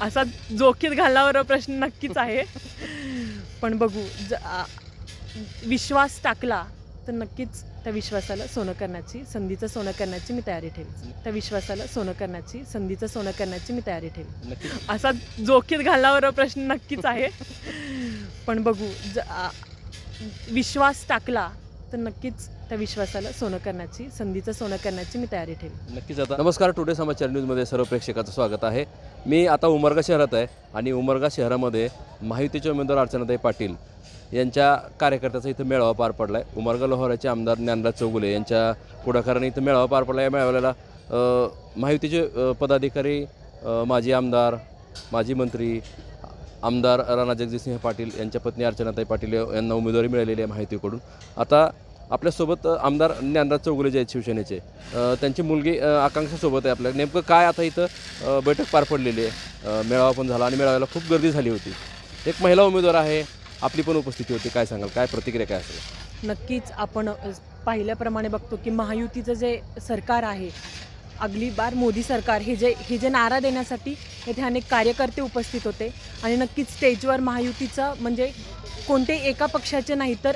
असा जोखीत घालणारा प्रश्न नक्कीच आहे. पण बघू विश्वास टाकला तर नक्कीच त्या विश्वासाला सोनं करण्याची, संधीचं सोनं करण्याची मी तयारी ठेवेन. त्या विश्वासाला सोनं करण्याची, संधीचं सोनं करण्याची मी तयारी ठेवेन. असा जोखीत घालणारा प्रश्न नक्कीच आहे. पण बघू विश्वास टाकला तर नक्कीच त्या विश्वासाला सोनं करण्याची, संधीचं सोनं करण्याची मी तयारी ठेवेन. नक्कीच. आता नमस्कार, टुडे समाचार न्यूजमध्ये सर्व प्रेक्षकाचं स्वागत आहे. मी आता उमरगा शहरात आहे आणि उमरगा शहरामध्ये महायुतीचे उमेदवार अर्चनाताई पाटील यांच्या कार्यकर्त्याचा इथं मेळावा पार पडला आहे. उमरगा लोहाराचे आमदार ज्ञानराज चौगुले यांच्या पुढाकाराने इथं मेळावा पार पडला. या मेळाव्याला महायुतीचे पदाधिकारी, माजी आमदार, माजी मंत्री, आमदार राणा जगजितसिंह पाटील यांच्या पत्नी अर्चनाताई पाटील यांना उमेदवारी मिळालेली आहे महायुतीकडून. आता आपल्यासोबत आमदार ज्ञानराज चौगुले जे आहेत शिवसेनेचे, त्यांची मुलगी आकांक्षासोबत आहे. आपल्या नेमकं काय आता इथं बैठक पार पडलेली आहे, मेळावा पण झाला आणि मेळाव्याला खूप गर्दी झाली होती. एक महिला उमेदवार आहे, आपली पण उपस्थिती होती. काय सांगाल, काय प्रतिक्रिया काय असेल? नक्कीच आपण पाहिल्याप्रमाणे बघतो की महायुतीचं जे सरकार आहे, अगली बार मोदी सरकार, हे जे नारा देण्यासाठी येथे अनेक कार्यकर्ते उपस्थित होते. आणि नक्कीच स्टेजवर महायुतीचं म्हणजे कोणते एका पक्षाचे नाही तर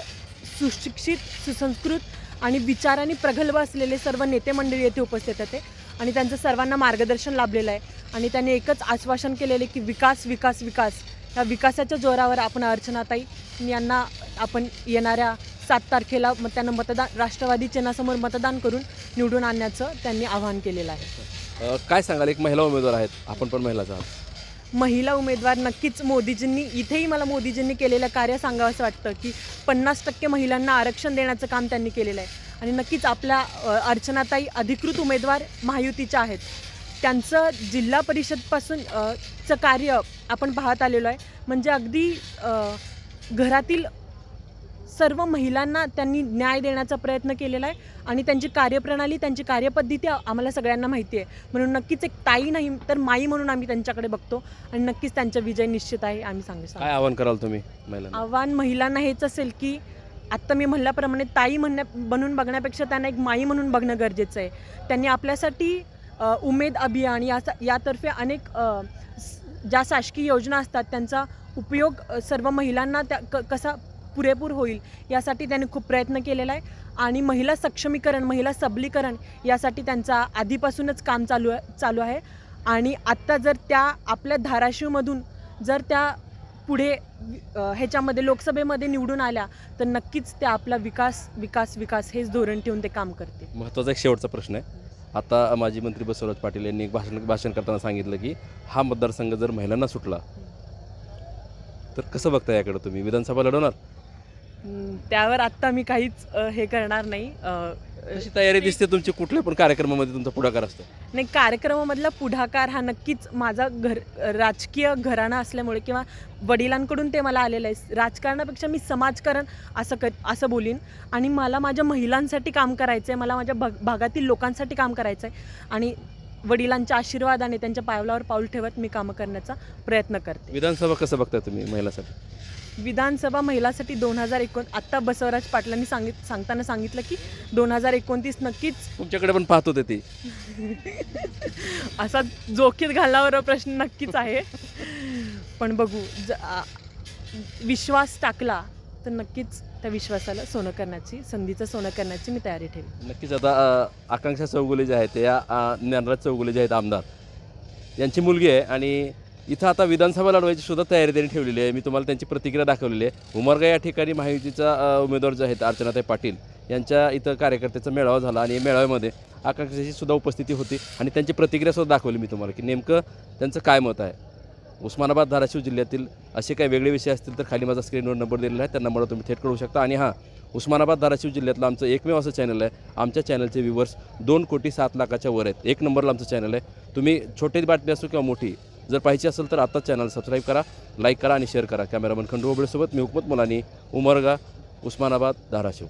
सुशिक्षित, सुसंस्कृत आणि विचारांनी प्रगल्भ असलेले सर्व नेते मंडळी येथे उपस्थित होते आणि त्यांचं सर्वांना मार्गदर्शन लाभलेलं आहे. आणि त्यांनी एकच आश्वासन केलेले की विकास विकास विकास. या विकासाच्या जोरावर आपण अर्चनाताई यांना आपण येणाऱ्या 7 तारखेला त्यांना राष्ट्रवादी चिन्हासमोर मतदान करून निवडून आणण्याचं त्यांनी आवाहन केलेलं आहे. काय सांगाल, एक महिला उमेदवार आहेत, आपण पण महिलाच आहात. महिला उमेदवार नक्कीच मोदीजींनी, इथेही मला मोदीजींनी केलेलं कार्य सांगावंसं वाटतं की 50% महिलांना आरक्षण देण्याचं काम त्यांनी केलेलं आहे. आणि नक्कीच आपल्या अर्चनाताई अधिकृत उमेदवार महायुतीच्या आहेत. त्यांचं जिल्हा परिषदपासून चं कार्य आपण पाहत आलेलो आहे. म्हणजे अगदी घरातील सर्व महिलांना त्यांनी न्याय देण्याचा प्रयत्न केलेला आहे आणि त्यांची कार्यप्रणाली, त्यांची कार्यपद्धती आम्हाला सगळ्यांना माहिती आहे. म्हणून नक्कीच एक ताई नाही तर माई म्हणून आम्ही त्यांच्याकडे बघतो आणि नक्कीच त्यांचा विजय निश्चित आहे. आम्ही सांगू. काय आवाहन कराल तुम्ही महिलांना? आव्हान महिलांना हेच असेल की आत्ता मी म्हणल्याप्रमाणे ताई बनून बघण्यापेक्षा त्यांना एक माई म्हणून बघणं गरजेचं आहे. त्यांनी आपल्यासाठी उमेद अभियान यातर्फे अनेक ज्या शासकीय योजना असतात त्यांचा उपयोग सर्व महिलांना कसा पुरेपूर होईल यासाठी त्यांनी खूप प्रयत्न केलेला आहे. आणि महिला सक्षमीकरण, महिला सबलीकरण यासाठी त्यांचा आधीपासूनच काम चालू आहे. आणि आत्ता जर त्या आपल्या धाराशिवमधून जर त्या पुढे ह्याच्यामध्ये लोकसभेमध्ये निवडून आल्या तर नक्कीच त्या आपला विकास विकास विकास हेच धोरण ठेवून ते काम करते. महत्त्वाचा एक शेवटचा प्रश्न आहे. आता माजी मंत्री बसवराज पाटील यांनी एक भाषण करताना सांगितलं की हा मतदारसंघ जर महिलांना सुटला तर कसं बघता याकडे तुम्ही? विधानसभा लढवणार? त्यावर आत्ता मी काहीच हे करणार नाही. अशी तयारी दिसते तुमची, कुठल्या पण कार्यक्रमामध्ये तुमचा पुढाकार असतो? नाही, कार्यक्रमामधला पुढाकार हा नक्कीच माझा राजकीय घराणा असल्यामुळे किंवा वडिलांकडून ते मला आलेलं आहे. राजकारणापेक्षा मी समाजकारण असं बोलीन. आणि मला माझ्या महिलांसाठी काम करायचं आहे, मला माझ्या भागातील लोकांसाठी काम करायचं आहे. आणि वडिलांच्या आशीर्वादाने त्यांच्या पावलावर पाऊल ठेवत मी कामं करण्याचा प्रयत्न करते. विधानसभा कसं बघताय तुम्ही महिलासाठी? विधानसभा महिलासाठी 2029 आत्ता बसवराज पाटलांनी सांगताना सांगितलं की 2029 नक्कीच. तुमच्याकडे पण पाहत होते ती. असा जोखीत घालणारा प्रश्न नक्कीच आहे. पण बघू विश्वास टाकला तर नक्कीच त्या विश्वासाला सोनं करण्याची, संधीचं सोनं करण्याची मी तयारी ठेवेन. नक्कीच. आता आकांक्षा चौगुले जे आहेत, या ज्ञानराज चौगुले जे आहेत आमदार, यांची मुलगी आहे आणि इथं आता विधानसभा लढवायची सुद्धा तयारी त्यांनी ठेवलेली आहे. मी तुम्हाला त्यांची प्रतिक्रिया दाखवलेली आहे. उमरगा या ठिकाणी महायुतीचा उमेदवार जे आहेत अर्चनाताई पाटील यांच्या इथं कार्यकर्त्याचा मेळावा झाला आणि मेळाव्यामध्ये आकांक्षाची सुद्धा उपस्थिती होती आणि त्यांची प्रतिक्रियासुद्धा दाखवली मी तुम्हाला की नेमकं त्यांचं काय मत आहे. उस्मानाबाद, धाराशिव जिल्ह्यातील असे काही वेगळे विषय असतील तर खाली माझा स्क्रीनवर नंबर दिलेला आहे, त्या नंबरवर तुम्ही थेट कळू शकता. आणि हां, उस्मानाबाद, धाराशिव जिल्ह्यातलं आमचं एकमेव असं चॅनल आहे. आमच्या चॅनलचे व्ह्यूवर्स 2,07,00,000 वर आहेत. 1 नंबरला आमचं चॅनल आहे. तुम्ही छोटी बातमी असो किंवा मोठी जर पाहिजे असेल तर आत्ताच चॅनल सबस्क्राईब करा, लाईक करा आणि शेअर करा. कॅमेरामन खंडू ओबळेसोबत मी हुकमत मुलानी, उमरगा, उस्मानाबाद, धाराशिव.